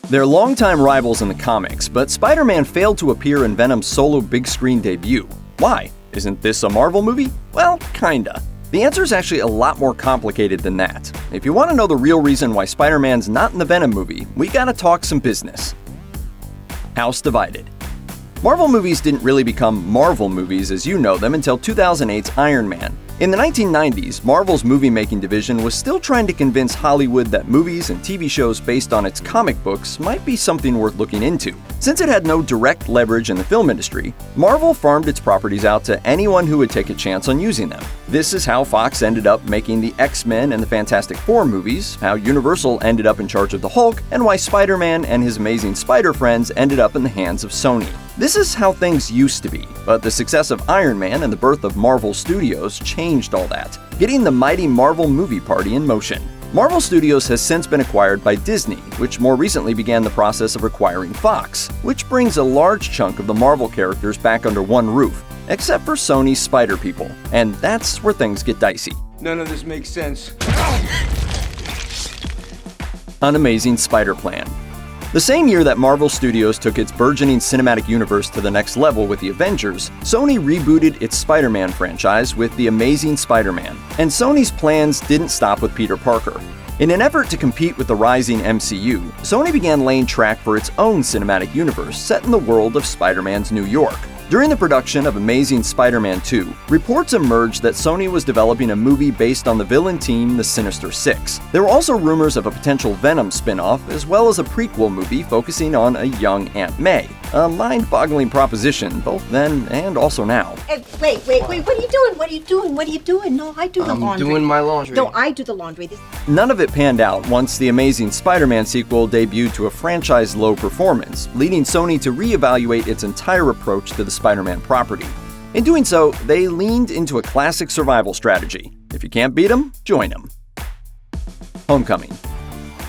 They're longtime rivals in the comics, but Spider-Man failed to appear in Venom's solo big-screen debut. Why? Isn't this a Marvel movie? Well, kinda. The answer is actually a lot more complicated than that. If you want to know the real reason why Spider-Man's not in the Venom movie, we gotta talk some business. House divided. Marvel movies didn't really become Marvel movies as you know them until 2008's Iron Man. In the 1990s, Marvel's movie-making division was still trying to convince Hollywood that movies and TV shows based on its comic books might be something worth looking into. Since it had no direct leverage in the film industry, Marvel farmed its properties out to anyone who would take a chance on using them. This is how Fox ended up making the X-Men and the Fantastic Four movies, how Universal ended up in charge of the Hulk, and why Spider-Man and his amazing spider friends ended up in the hands of Sony. This is how things used to be, but the success of Iron Man and the birth of Marvel Studios changed all that, getting the mighty Marvel movie party in motion. Marvel Studios has since been acquired by Disney, which more recently began the process of acquiring Fox, which brings a large chunk of the Marvel characters back under one roof, except for Sony's Spider People, and that's where things get dicey. None of this makes sense. Unamazing Spider-plan. The same year that Marvel Studios took its burgeoning cinematic universe to the next level with the Avengers, Sony rebooted its Spider-Man franchise with The Amazing Spider-Man. And Sony's plans didn't stop with Peter Parker. In an effort to compete with the rising MCU, Sony began laying track for its own cinematic universe set in the world of Spider-Man's New York. During the production of Amazing Spider-Man 2, reports emerged that Sony was developing a movie based on the villain team, the Sinister Six. There were also rumors of a potential Venom spin-off, as well as a prequel movie focusing on a young Aunt May. A mind-boggling proposition, both then and also now. Hey, wait, what are you doing? What are you doing? No, I do the laundry. I'm doing my laundry. No, I do the laundry. None of it panned out once the Amazing Spider-Man sequel debuted to a franchise-low performance, leading Sony to reevaluate its entire approach to the Spider-Man property. In doing so, they leaned into a classic survival strategy. If you can't beat them, join them. Homecoming.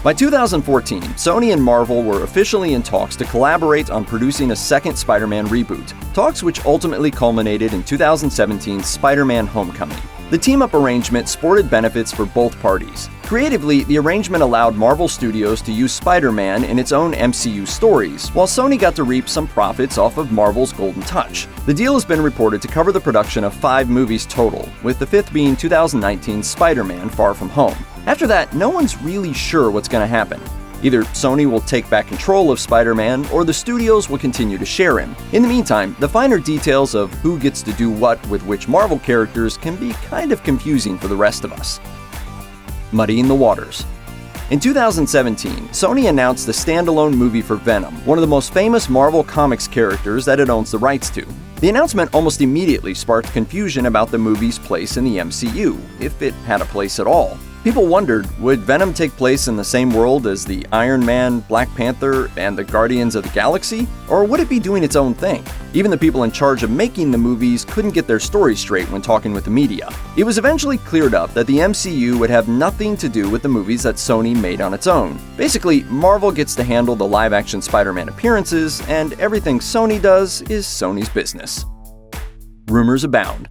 By 2014, Sony and Marvel were officially in talks to collaborate on producing a second Spider-Man reboot, talks which ultimately culminated in 2017's Spider-Man Homecoming. The team-up arrangement sported benefits for both parties. Creatively, the arrangement allowed Marvel Studios to use Spider-Man in its own MCU stories, while Sony got to reap some profits off of Marvel's Golden Touch. The deal has been reported to cover the production of 5 movies total, with the 5th being 2019's Spider-Man Far From Home. After that, no one's really sure what's going to happen. Either Sony will take back control of Spider-Man, or the studios will continue to share him. In the meantime, the finer details of who gets to do what with which Marvel characters can be kind of confusing for the rest of us. Muddying the waters. In 2017, Sony announced the standalone movie for Venom, one of the most famous Marvel Comics characters that it owns the rights to. The announcement almost immediately sparked confusion about the movie's place in the MCU, if it had a place at all. People wondered, would Venom take place in the same world as the Iron Man, Black Panther, and the Guardians of the Galaxy? Or would it be doing its own thing? Even the people in charge of making the movies couldn't get their story straight when talking with the media. It was eventually cleared up that the MCU would have nothing to do with the movies that Sony made on its own. Basically, Marvel gets to handle the live-action Spider-Man appearances, and everything Sony does is Sony's business. Rumors abound.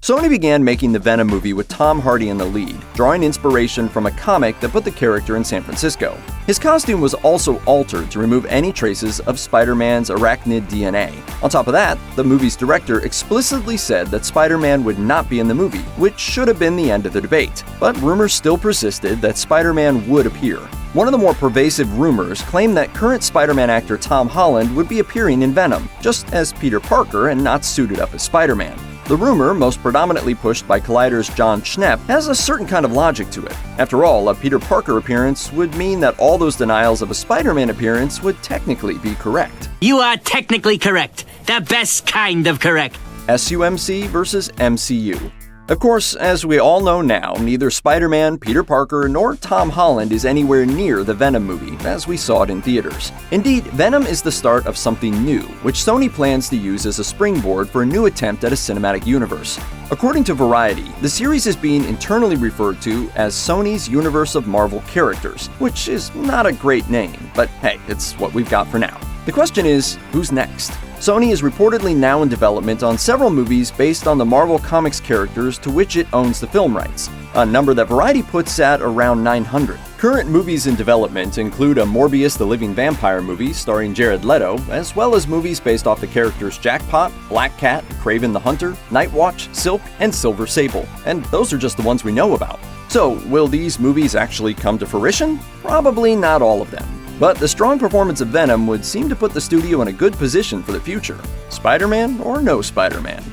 Sony began making the Venom movie with Tom Hardy in the lead, drawing inspiration from a comic that put the character in San Francisco. His costume was also altered to remove any traces of Spider-Man's arachnid DNA. On top of that, the movie's director explicitly said that Spider-Man would not be in the movie, which should have been the end of the debate. But rumors still persisted that Spider-Man would appear. One of the more pervasive rumors claimed that current Spider-Man actor Tom Holland would be appearing in Venom, just as Peter Parker and not suited up as Spider-Man. The rumor, most predominantly pushed by Collider's John Schnepp, has a certain kind of logic to it. After all, a Peter Parker appearance would mean that all those denials of a Spider-Man appearance would technically be correct. You are technically correct. The best kind of correct. SUMC versus MCU. Of course, as we all know now, neither Spider-Man, Peter Parker, nor Tom Holland is anywhere near the Venom movie, as we saw it in theaters. Indeed, Venom is the start of something new, which Sony plans to use as a springboard for a new attempt at a cinematic universe. According to Variety, the series is being internally referred to as Sony's Universe of Marvel Characters, which is not a great name, but hey, it's what we've got for now. The question is, who's next? Sony is reportedly now in development on several movies based on the Marvel Comics characters to which it owns the film rights. a number that Variety puts at around 900. Current movies in development include a Morbius the Living Vampire movie starring Jared Leto, as well as movies based off the characters Jackpot, Black Cat, Kraven the Hunter, Nightwatch, Silk, and Silver Sable, and those are just the ones we know about. So, will these movies actually come to fruition? Probably not all of them. But the strong performance of Venom would seem to put the studio in a good position for the future. Spider-Man or no Spider-Man?